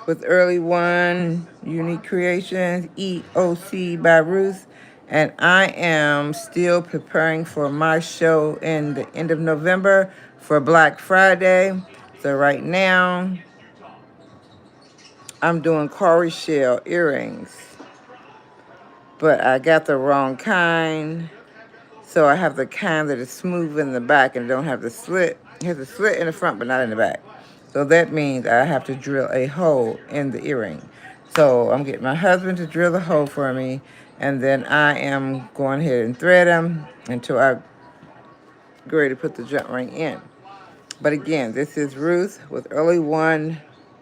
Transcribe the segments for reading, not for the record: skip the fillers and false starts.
with Early One, Unique Creations, EOC by Ruth. And I am still preparing for my show in the end of November for Black Friday. So right now, I'm doing Cowry shell earrings, but I got the wrong kind. So I have the kind that is smooth in the back and don't have the slit. It has a slit in the front, but not in the back. So that means I have to drill a hole in the earring. So I'm getting my husband to drill the hole for me, and then I am going ahead and thread them until I get ready to put the jump ring in. But again, this is Ruth with Early One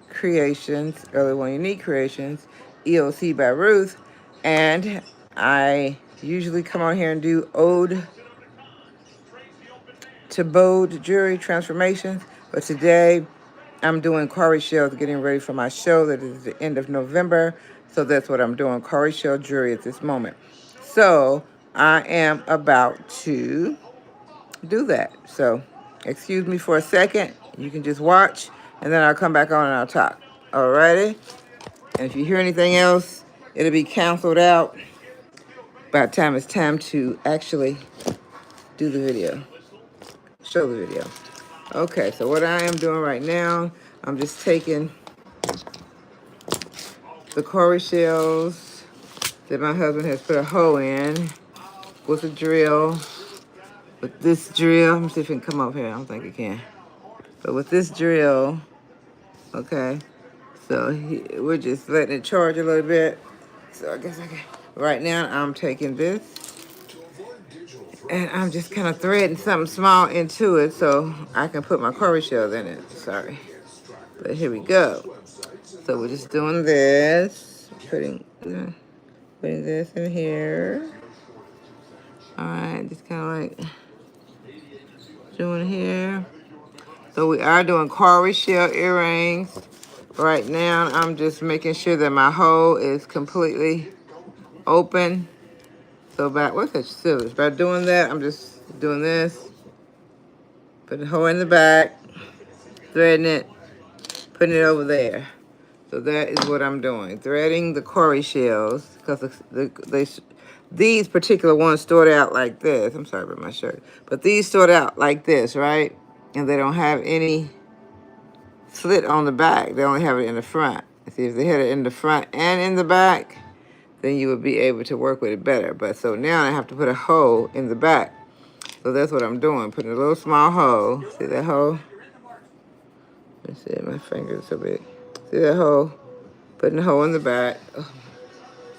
Creations, Early One Unique Creations, EOC by Ruth, and I usually come on here and do ode to Bode Jewelry Transformations, but today I'm doing Cowry shells, getting ready for my show that is the end of November. So that's what I'm doing, Cowry shell jewelry at this moment. So I am about to do that. So excuse me for a second. You can just watch, and then I'll come back on and I'll talk. Alrighty? And if you hear anything else, it'll be canceled out by the time it's time to actually do the video, show the video. Okay, so what I am doing right now, I'm just taking the Cowry shells that my husband has put a hole in with a drill. With this drill, let me see if it can come up here. I don't think it can. But with this drill, okay, so we're just letting it charge a little bit. So I guess I can. Right now, I'm taking this, and I'm just kind of threading something small into it so I can put my Cowry shells in it. Sorry. But here we go. So we're just doing this, putting this in here. All right, just kind of like doing here. So we are doing Cowry shell earrings. Right now, I'm just making sure that my hole is completely open. So what's that scissors? By doing that, I'm just doing this. Put the hole in the back, threading it, putting it over there. So that is what I'm doing, threading the Cowry shells, because these particular ones start out like this. I'm sorry about my shirt. But these start out like this, right? And they don't have any slit on the back. They only have it in the front. See, if they had it in the front and in the back, then you would be able to work with it better. But so now I have to put a hole in the back. So that's what I'm doing, putting a little small hole. See that hole? Let's see, my fingers so big. See that hole? Putting the hole in the back. Oh,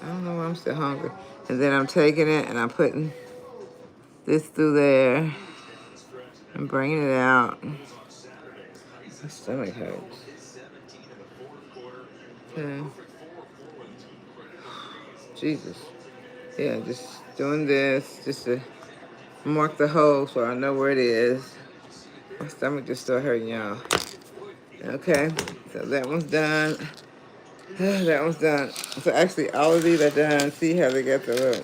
I don't know why I'm still hungry. And then I'm taking it and I'm putting this through there and bringing it out. My stomach hurts. Okay. Jesus. Yeah, just doing this just to mark the hole so I know where it is. My stomach just started hurting, y'all. Okay, so that one's done. That one's done. So actually, all of these are done. See how they got the little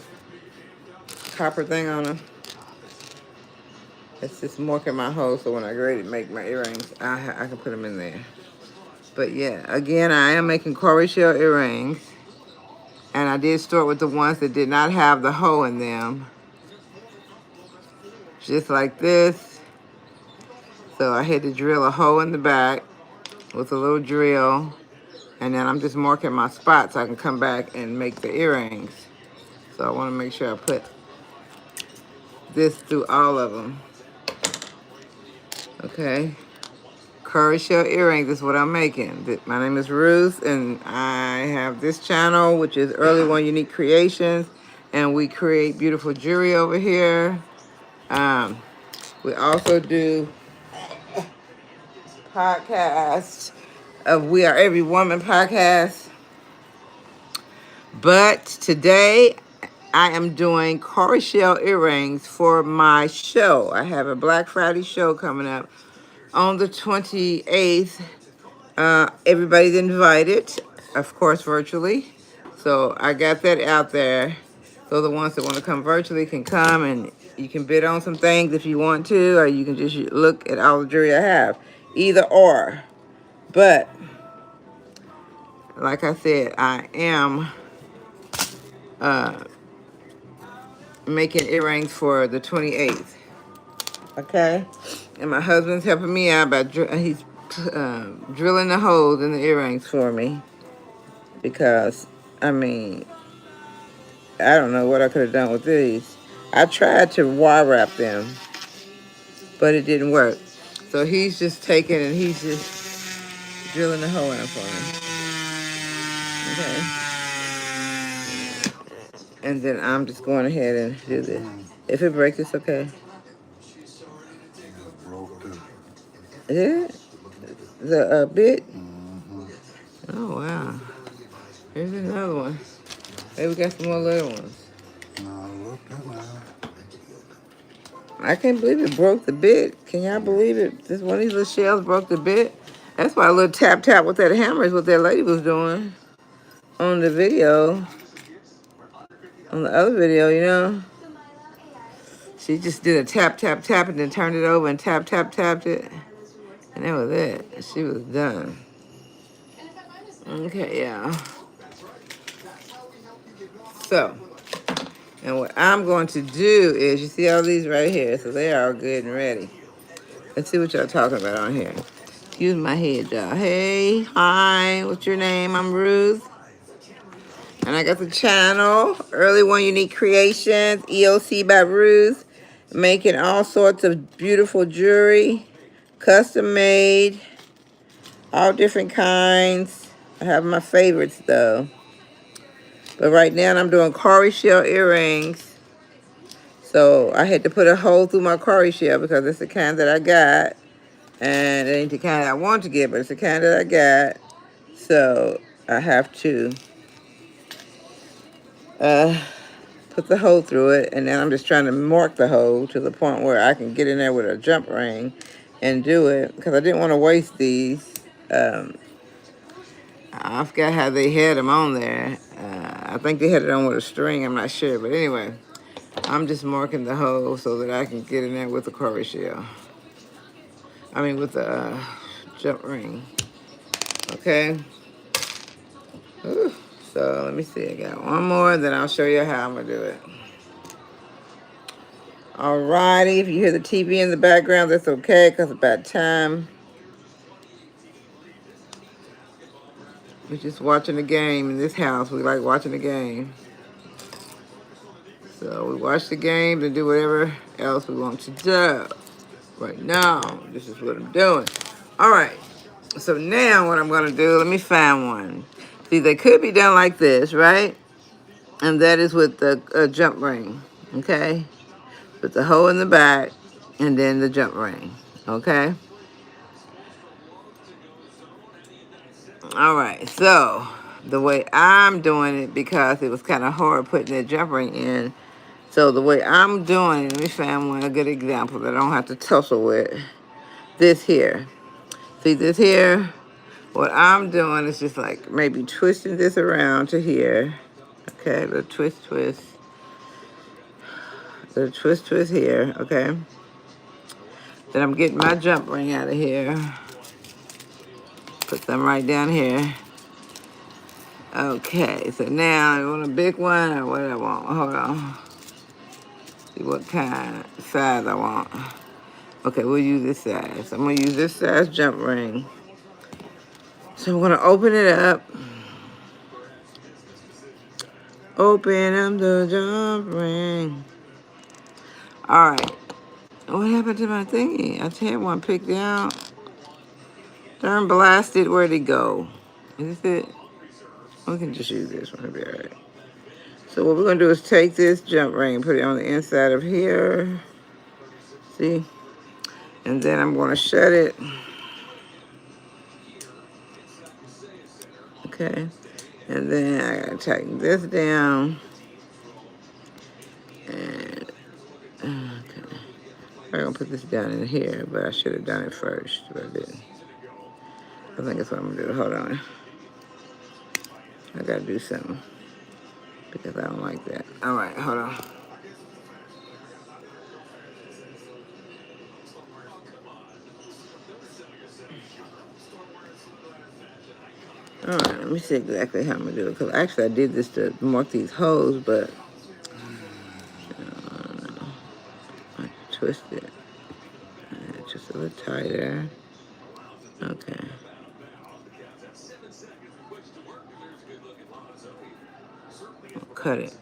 copper thing on them? It's just marking my hole so when I get ready to make my earrings, I can put them in there. But yeah, again, I am making Cowry shell earrings. And I did start with the ones that did not have the hole in them. Just like this. So I had to drill a hole in the back with a little drill. And then I'm just marking my spots so I can come back and make the earrings. So I want to make sure I put this through all of them. Okay. Cowry shell earrings is what I'm making. My name is Ruth, and I have this channel, which is Early One Unique Creations, and we create beautiful jewelry over here. We also do podcasts of We Are Every Woman podcast. But today I am doing Cowry shell earrings for my show. I have a Black Friday show coming up on the 28th. Everybody's invited, of course, virtually. So I got that out there. So the ones that want to come virtually can come, and you can bid on some things if you want to, or you can just look at all the jewelry I have. Either or. But like I said, I am making earrings for the 28th. Okay? And my husband's helping me out by he's drilling the holes in the earrings for me. Because, I mean, I don't know what I could have done with these. I tried to wire wrap them, but it didn't work. So he's just taking and he's just drilling the hole in them for me. Okay? And then I'm just going ahead and do this. If it breaks, it's okay. Yeah? The bit? Oh, wow. Here's another one. Hey, we got some more little ones. I can't believe it broke the bit. Can y'all believe it? This one of these little shells broke the bit. That's why a little tap tap with that hammer is what that lady was doing on the video. On the other video, you know. She just did a tap tap tap and then turned it over and tap tap tapped it. And that was it. She was done. Okay, yeah. So, and what I'm going to do is, you see all these right here, so they are all good and ready. Let's see what y'all talking about on here. Excuse my head, y'all. Hey, hi, what's your name? I'm Ruth. And I got the channel, Early One Unique Creations, EOC by Ruth. Making all sorts of beautiful jewelry, custom made, all different kinds. I have my favorites though. But right now I'm doing Cowry shell earrings. So I had to put a hole through my Cowry shell because it's the kind that I got. And it ain't the kind I want to get, but it's the kind that I got. So I have to put the hole through it. And then I'm just trying to mark the hole to the point where I can get in there with a jump ring and do it. Because I didn't want to waste these. I forgot how they had them on there. I think they had it on with a string. I'm not sure. But anyway, I'm just marking the hole so that I can get in there with the Cowry shell. I mean, with the jump ring. Okay. Ooh. So let me see. I got one more, then I'll show you how I'm going to do it. Alrighty. If you hear the TV in the background, that's okay because it's about time. We're just watching the game in this house. We like watching the game. So we watch the game and do whatever else we want to do. Right now, this is what I'm doing. All right. So now what I'm going to do, let me find one. See, they could be done like this, right? And that is with the jump ring, okay? With the hole in the back and then the jump ring, okay? All right, so the way I'm doing it, because it was kind of hard putting that jump ring in, so the way I'm doing it, let me find one, a good example that I don't have to tussle with. This here. See this here? What I'm doing is just like maybe twisting this around to here. Okay, little twist, twist. Little twist, twist here, okay? Then I'm getting my jump ring out of here. Put them right down here. Okay, so now I want a big one or what do I want? Hold on. See what kind, size I want. Okay, we'll use this size. I'm gonna use this size jump ring. So I'm gonna open it up. Open up the jump ring. All right. What happened to my thingy? I had one picked out. Darn blasted, where'd it go? Is this it? We can just use this one, it'll be all right. So what we're gonna do is take this jump ring and put it on the inside of here. See? And then I'm gonna shut it. Okay. And then I gotta tighten this down. And okay. I'm gonna put this down in here, but I should have done it first, but I didn't. I think that's what I'm gonna do. Hold on. I gotta do something because I don't like that. All right, hold on. All right, let me see exactly how I'm gonna do it. Cause actually I did this to mark these holes, but I twist it. Just a little tighter. Okay. Cut it.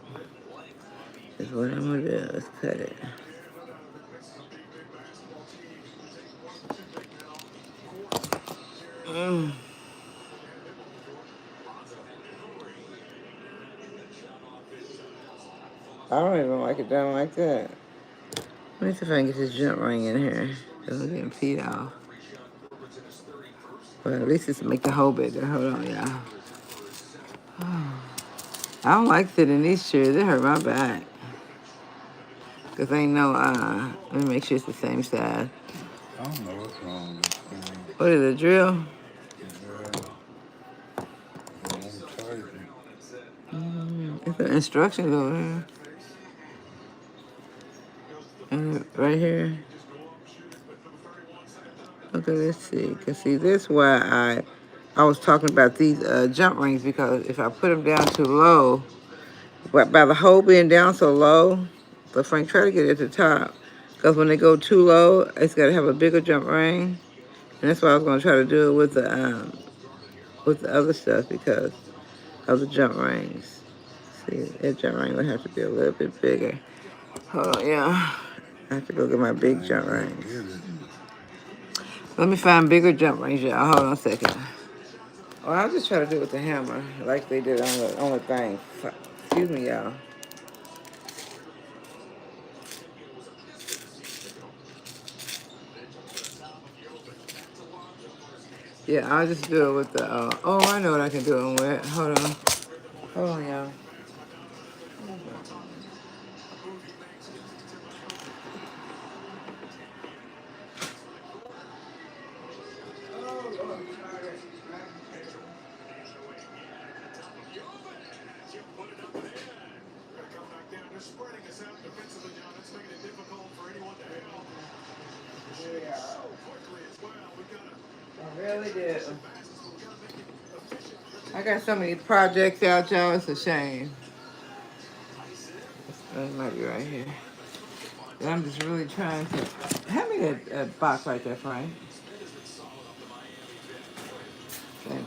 Is what I'm gonna do. Let's cut it. I don't even like it done like that. Let me see if I can get this jump ring in here. Cause I'm getting feet off. But at least it's to make the hole bigger. Hold on, y'all. I don't like sitting in these chairs. They hurt my back. Cause ain't no, let me make sure it's the same size. I don't know what's wrong with this thing. What is it, drill? It's the instructions over here. And right here. Okay, let's see. Cause see, this is why I was talking about these jump rings, because if I put them down too low, but by the hole being down so low, but Frank, try to get it at the top. Because when they go too low, it's got to have a bigger jump ring. And that's why I was going to try to do it with the other stuff, because of the jump rings. See, that jump ring would have to be a little bit bigger. Hold on, yeah. I have to go get my big jump rings. Let me find bigger jump rings, y'all. Hold on a second. Oh, I'll just try to do it with the hammer, like they did on the thing. Excuse me, y'all. Yeah, I'll just do it with the, oh, I know what I can do it with. Hold on. Hold on, y'all. I really did. I got so many projects out, y'all. It's a shame. It might be right here. And I'm just really trying to. Hand me that box right there, Frank. Thank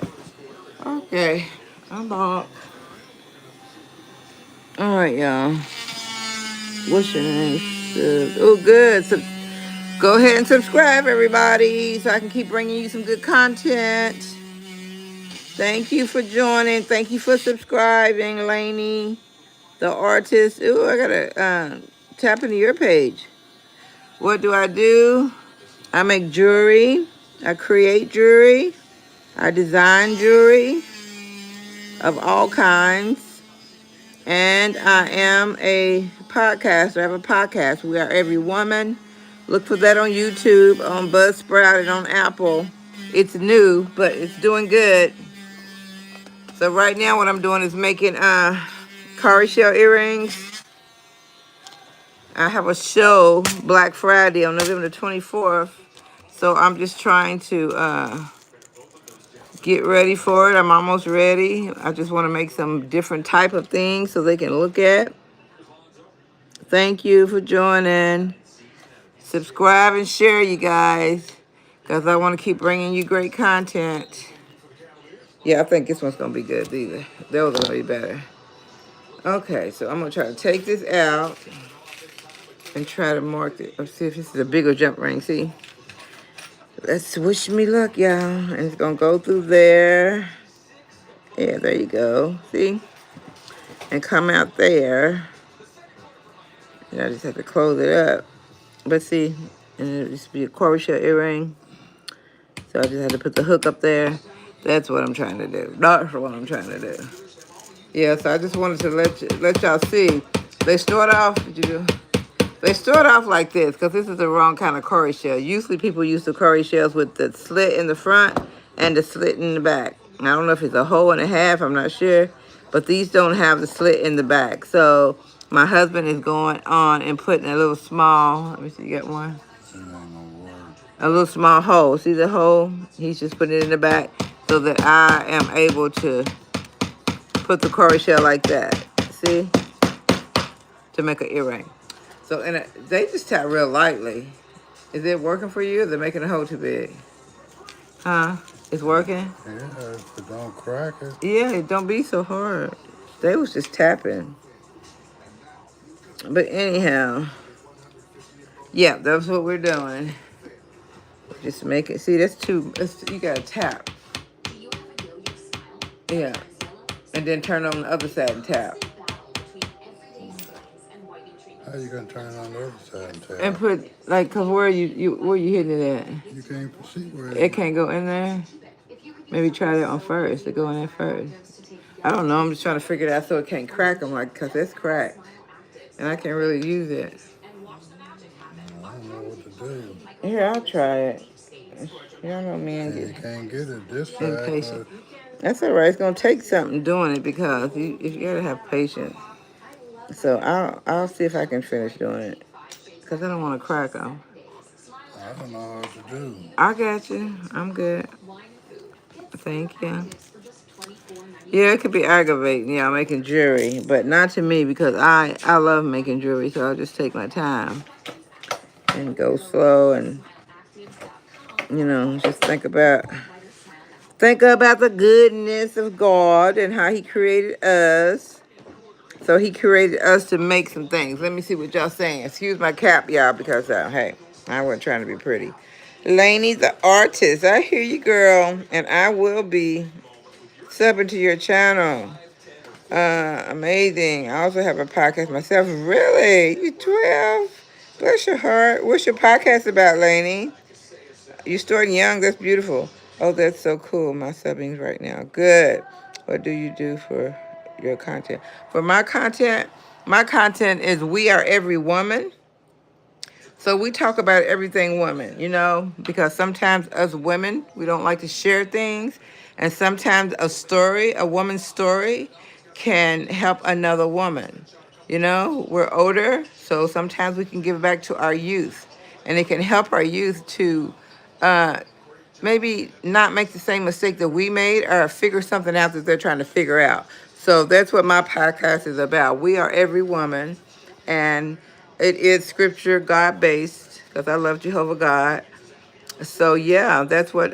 you. Okay, I'm off. All right, y'all. What's your name? Oh, good. So go ahead and subscribe, everybody, so I can keep bringing you some good content. Thank you for joining. Thank you for subscribing, Lainey, the artist. Ooh, I gotta tap into your page. What do? I make jewelry. I create jewelry. I design jewelry of all kinds. And I am a podcaster. I have a podcast. We Are Every Woman. Look for that on YouTube, on Buzzsprout, and on Apple. It's new, but it's doing good. So right now what I'm doing is making cowrie shell earrings. I have a show Black Friday on November the 24th. So I'm just trying to get ready for it. I'm almost ready. I just want to make some different type of things so they can look at. Thank you for joining. Subscribe and share, you guys, because I want to keep bringing you great content. Yeah, I think this one's going to be good. Those are going to be better. Okay, so I'm going to try to take this out and try to mark it. Let's see if this is a bigger jump ring. See? Let's wish me luck, y'all. And it's going to go through there. Yeah, there you go. See? And come out there. And I just have to close it up. But see, and it'll just be a cowrie shell earring. So I just had to put the hook up there. That's what I'm trying to do. That's what I'm trying to do. Yeah, so I just wanted to let y'all see. They start off, They start off like this, because this is the wrong kind of cowrie shell. Usually people use the cowrie shells with the slit in the front and the slit in the back. I don't know if it's a hole and a half, I'm not sure. But these don't have the slit in the back. So my husband is going on and putting a little small, let me see, you got one? A little small hole. See the hole? He's just putting it in the back. so that I am able to put the Cowry shell like that. See? To make an earring. So and they just tap real lightly. Is it working for you? Or they're making the hole too big? Huh? It's working? Yeah, if it don't crack it. Yeah, it don't be so hard. They was just tapping. But anyhow, yeah, that's what we're doing. Just make it. See, you gotta tap. Yeah. And then turn on the other side and tap. How you gonna turn it on the other side and And tap? put, like, cause where you hitting it at? You can't see where It can't go in there? Maybe try that on first, to go in there first. I don't know, I'm just trying to figure it out so it can't crack them, like, cause it's cracked. And I can't really use it. I don't know what to do. Here, I'll try it. Y'all know me and And you get can't get it this side. impatient. That's all right. It's gonna take something doing it because you gotta have patience. So I'll see if I can finish doing it because I don't want to crack them. I don't know what to do. I got you. I'm good. Thank you. Yeah, it could be aggravating, yeah, making jewelry, but not to me because I love making jewelry, so I'll just take my time and go slow and just think about the goodness of God and how He created us. So He created us to make some things. Let me see what y'all saying. Excuse my cap, y'all, because hey, I wasn't trying to be pretty. Lainey the artist, I hear you, girl, and I will be subbing to your channel. Amazing. I also have a podcast myself. Really? You 12? Bless your heart. What's your podcast about, Lainey? You starting young. That's beautiful. Oh, that's so cool. My subbing's right now. Good. What do you do for your content? For my content is We Are Every Woman. So we talk about everything woman, because sometimes us women, we don't like to share things. And sometimes a woman's story can help another woman. We're older, so sometimes we can give back to our youth. And it can help our youth to uh, maybe not make the same mistake that we made or figure something out that they're trying to figure out. So that's what my podcast is about. We Are Every Woman. And it is scripture, God based, because I love Jehovah God. So yeah, that's what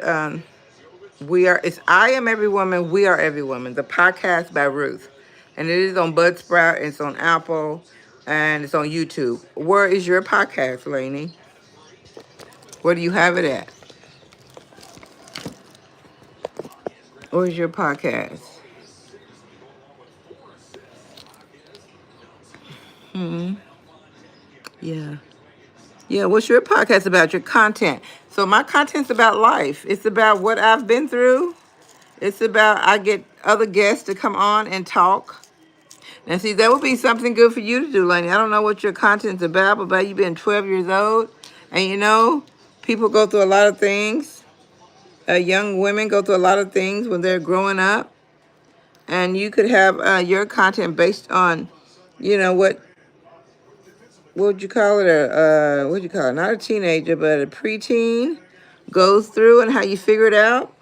we are. It's I Am Every Woman, We Are Every Woman, the podcast by Ruth. And it is on Budsprout, it's on Apple, and it's on YouTube. Where is your podcast, Lainey? Where do you have it at? Where's your podcast? Hmm. Yeah. Yeah, what's your podcast about? Your content. So my content's about life. It's about what I've been through. It's about I get other guests to come on and talk. And see, that would be something good for you to do, Lenny. I don't know what your content's about you being 12 years old. And people go through a lot of things. Young women go through a lot of things when they're growing up. And you could have your content based on, what would you call it? What would you call it? Not a teenager, but a preteen goes through and how you figure it out.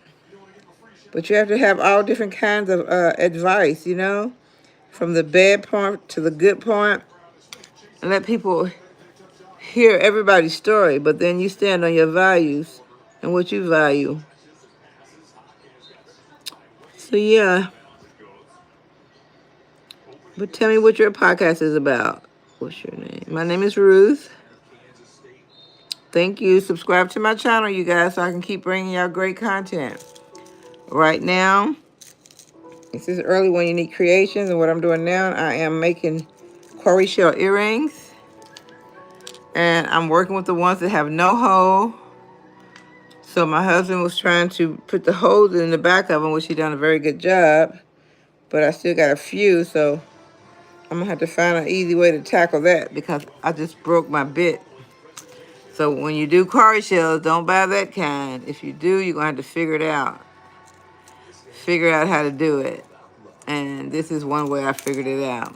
But you have to have all different kinds of advice, from the bad part to the good part, and let people hear everybody's story. But then you stand on your values and what you value. So yeah. But tell me what your podcast is about. What's your name? My name is Ruth. Thank you. Subscribe to my channel, you guys, so I can keep bringing y'all great content. Right now, this is Early One Unique Creations, and what I'm doing now, I am making Cowry shell earrings. And I'm working with the ones that have no hole. So my husband was trying to put the holes in the back of them, which he done a very good job. But I still got a few, so I'm gonna have to find an easy way to tackle that because I just broke my bit. So when you do cowry shells, don't buy that kind. If you do, you're gonna have to figure it out. Figure out how to do it. And this is one way I figured it out.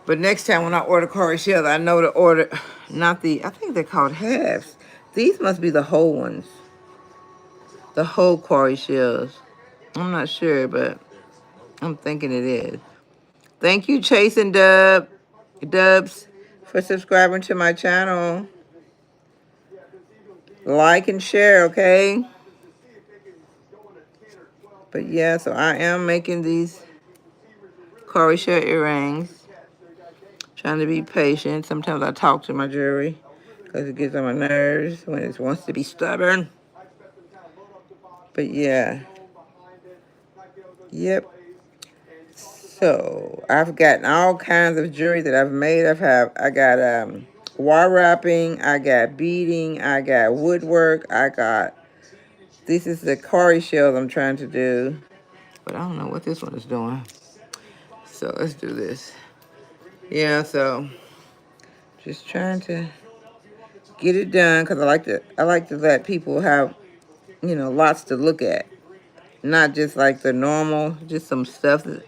But next time when I order cowry shells, I know to order, I think they're called halves. These must be the whole ones. the whole Cowry shells. I'm not sure, but I'm thinking it is. Thank you, Chase and Dubs, for subscribing to my channel. Like and share, okay? But yeah, so I am making these Cowry shell earrings. Trying to be patient. Sometimes I talk to my jewelry because it gets on my nerves when it wants to be stubborn. But yeah. Yep. So I've gotten all kinds of jewelry that I've made. I got wire wrapping, I got beading, I got woodwork, this is the Cowry shells I'm trying to do. But I don't know what this one is doing. So let's do this. Yeah, so just trying to get it done because I like to let people have, lots to look at. Not just like the normal, just some stuff that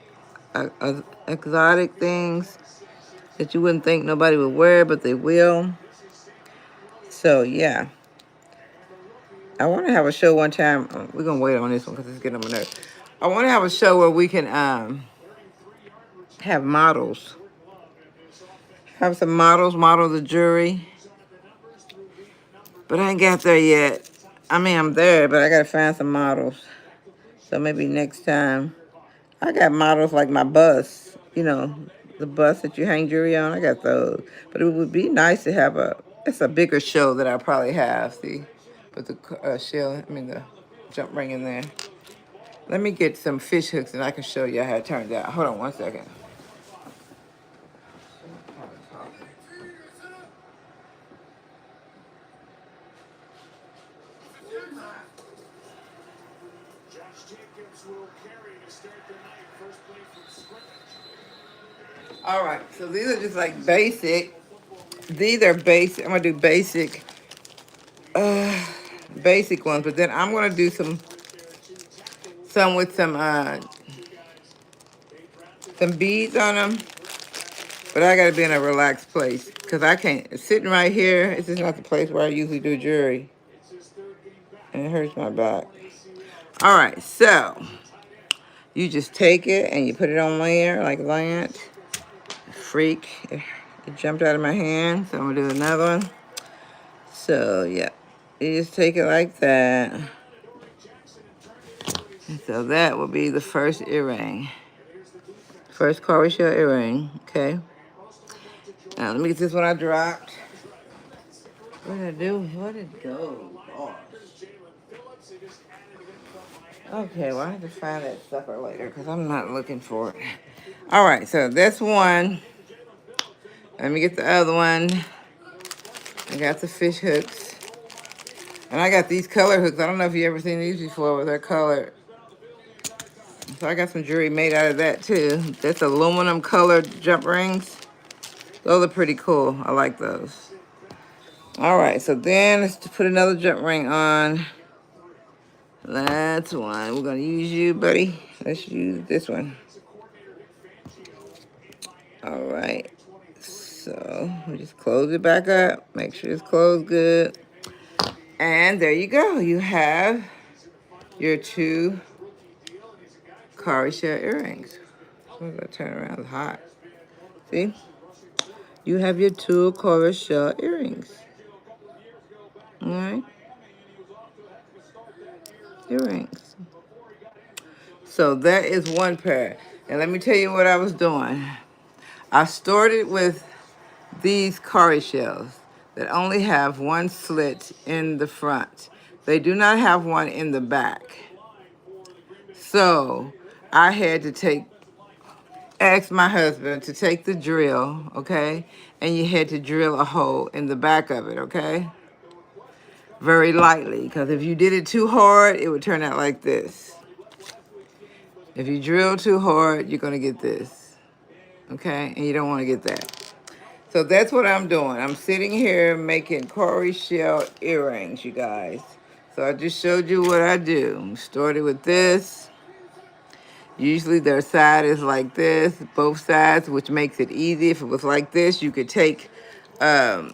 exotic things that you wouldn't think nobody would wear, but they will. So yeah, I want to have a show one time. We're gonna wait on this one because it's getting on my nerves. I want to have a show where we can have models, have some models model the jury. But I ain't got there yet. I mean, I'm there, but I gotta find some models. So maybe next time. I got models like my bus, the bus that you hang jewelry on. I got those. But it would be nice to have it's a bigger show that I probably have. See, put the the jump ring in there. Let me get some fish hooks and I can show you how it turns out. Hold on one second. All right, so these are just like basic. These are basic. I'm gonna do basic ones, but then I'm gonna do some with some beads on them. But I gotta be in a relaxed place because I can't. Sitting right here, this is not the place where I usually do jewelry, and it hurts my back. All right, so you just take it and you put it on there like that. Freak, it jumped out of my hand, so I'm gonna do another one. So yeah, you just take it like that. And so that will be the first earring. First Cowry shell earring, okay? Now let me get this one I dropped. What did I do? Where did it go? Oh. Okay, well I have to find that sucker later because I'm not looking for it. All right, so this one. Let me get the other one. I got the fish hooks. And I got these color hooks. I don't know if you ever seen these before, but they're colored. So I got some jewelry made out of that too. That's aluminum colored jump rings. Those are pretty cool. I like those. All right, so then let's put another jump ring on. That's one. We're gonna use you, buddy. Let's use this one. All right. So we just close it back up. Make sure it's closed good. And there you go. You have your two Cowry shell earrings. I'm gonna turn around. It's hot. See? You have your two Cowry shell earrings. All right. Earrings. So that is one pair. And let me tell you what I was doing. I started with these Cowry shells that only have one slit in the front. They do not have one in the back. So I had to ask my husband to take the drill, okay? And you had to drill a hole in the back of it, okay? Very lightly, because if you did it too hard, it would turn out like this. If you drill too hard, you're gonna get this, okay? And you don't wanna get that. So that's what I'm doing. I'm sitting here making Cowry shell earrings, you guys. So I just showed you what I do. Started with this. Usually their side is like this, both sides, which makes it easy. If it was like this, you could take your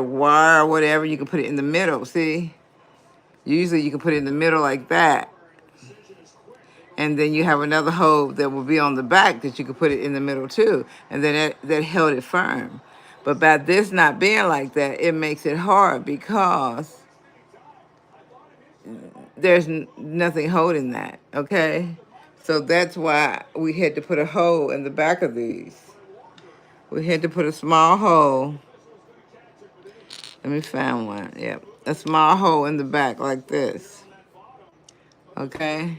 wire or whatever, you could put it in the middle, see? Usually you can put it in the middle like that. And then you have another hole that will be on the back that you could put it in the middle too. And then that held it firm. But by this not being like that, it makes it hard because there's nothing holding that, okay? So that's why we had to put a hole in the back of these. We had to put a small hole. Let me find one. Yep. A small hole in the back like this. Okay?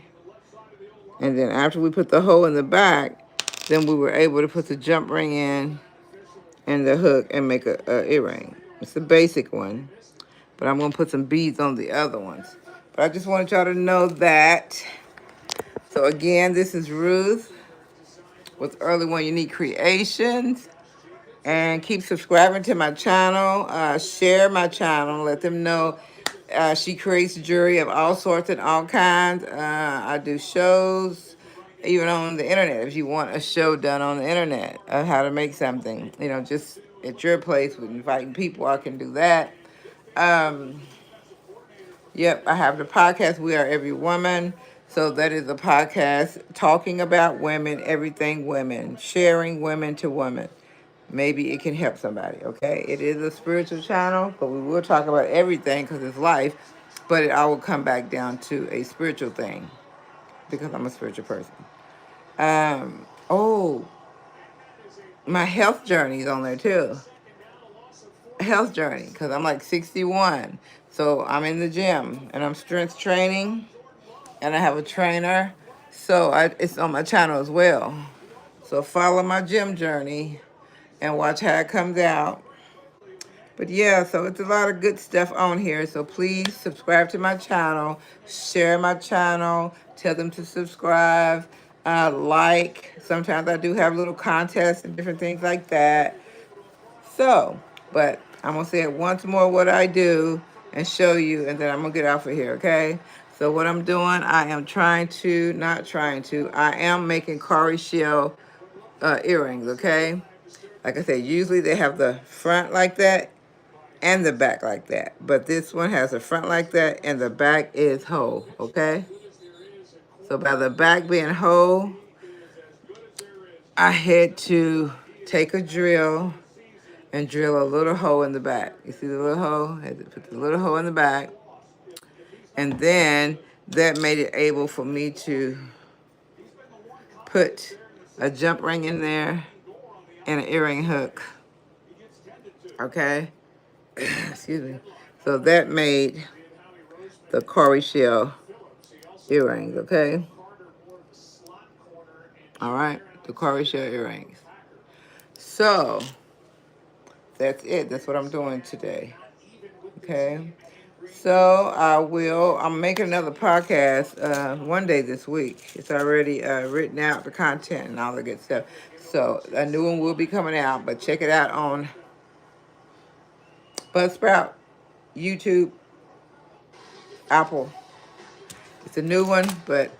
And then after we put the hole in the back, then we were able to put the jump ring in and the hook and make a earring. It's the basic one. But I'm going to put some beads on the other ones. But I just wanted y'all to know that. So again, this is Ruth with Early One Unique Creations. And keep subscribing to my channel. Share my channel. Let them know she creates jewelry of all sorts and all kinds. I do shows, even on the internet. If you want a show done on the internet of how to make something, just at your place with inviting people, I can do that. Yep, I have the podcast, We Are Every Woman. So that is a podcast talking about women, everything women, sharing women to women. Maybe it can help somebody, okay? It is a spiritual channel, but we will talk about everything because it's life. But I will come back down to a spiritual thing because I'm a spiritual person. Oh, my health journey is on there too. Health journey, because I'm like 61. So I'm in the gym and I'm strength training and I have a trainer. So it's on my channel as well. So follow my gym journey and watch how it comes out. But yeah, so it's a lot of good stuff on here. So please subscribe to my channel, share my channel, tell them to subscribe, like. Sometimes I do have little contests and different things like that. So, but I'm going to say it once more what I do and show you, and then I'm going to get off of here, okay? So what I'm doing, I am I am making Cowry shell earrings, okay? Like I said, usually they have the front like that and the back like that. But this one has the front like that and the back is whole, okay? So by the back being whole, I had to take a drill and drill a little hole in the back. You see the little hole? I had to put the little hole in the back. And then that made it able for me to put a jump ring in there and an earring hook. Okay? Excuse me. So that made the Cowry shell earrings, okay? All right, the Cowry shell earrings. So that's it. That's what I'm doing today. Okay. So I'm making another podcast one day this week. It's already written out, the content and all the good stuff. So a new one will be coming out, but check it out on Buzzsprout, YouTube, Apple. It's a new one, but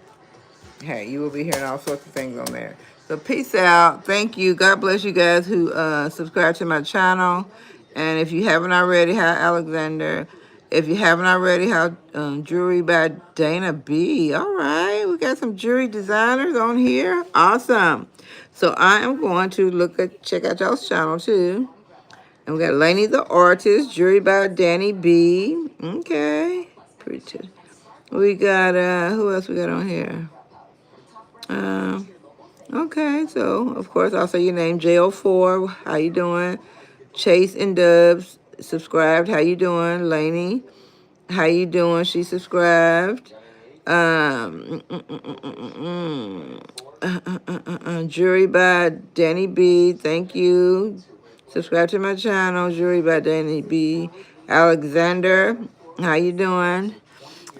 hey, you will be hearing all sorts of things on there. So peace out. Thank you. God bless you guys who subscribe to my channel. And if you haven't already, hi Alexander. If you haven't already, how jewelry by Dana B. All right, we got some jewelry designers on here. Awesome. So I am going to check out y'all's channel too. And we got Lainey the artist, jewelry by Danny B. Okay, pretty. We got who else we got on here? Okay, so of course I'll say your name, JO4. How you doing? Chase and Dubs subscribed. How you doing, Lainey? How you doing? She subscribed. Jury by Danny B. Thank you. Subscribe to my channel, Jury by Danny B. Alexander, how you doing?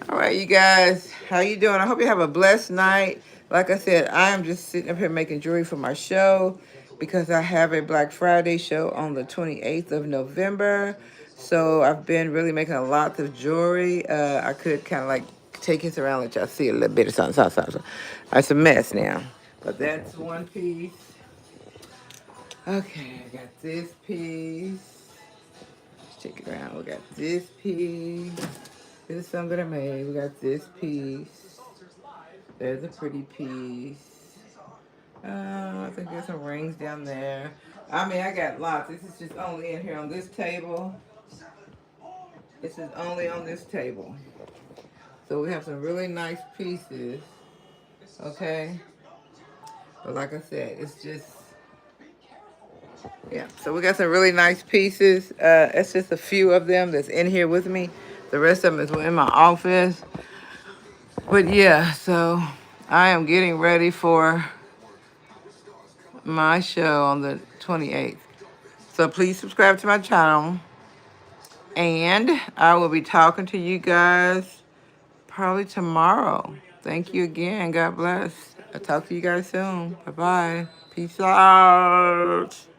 All right, you guys, how you doing? I hope you have a blessed night. Like I said, I am just sitting up here making jewelry for my show because I have a Black Friday show on the 28th of November. So I've been really making a lot of jewelry. I could kind of like take this around, let y'all see a little bit of something. It's a mess now, but that's one piece. Okay, I got this piece. Let's check it around. We got this piece. This is some that I made. We got this piece. There's a pretty piece. I think there's some rings down there. I mean, I got lots. This is just only in here on this table. This is only on this table. So we have some really nice pieces. Okay. But like I said, it's just, yeah. So we got some really nice pieces. It's just a few of them that's in here with me. The rest of them is in my office. But yeah, so I am getting ready for my show on the 28th. So please subscribe to my channel. And I will be talking to you guys probably tomorrow. Thank you again. God bless. I'll talk to you guys soon. Bye-bye. Peace out.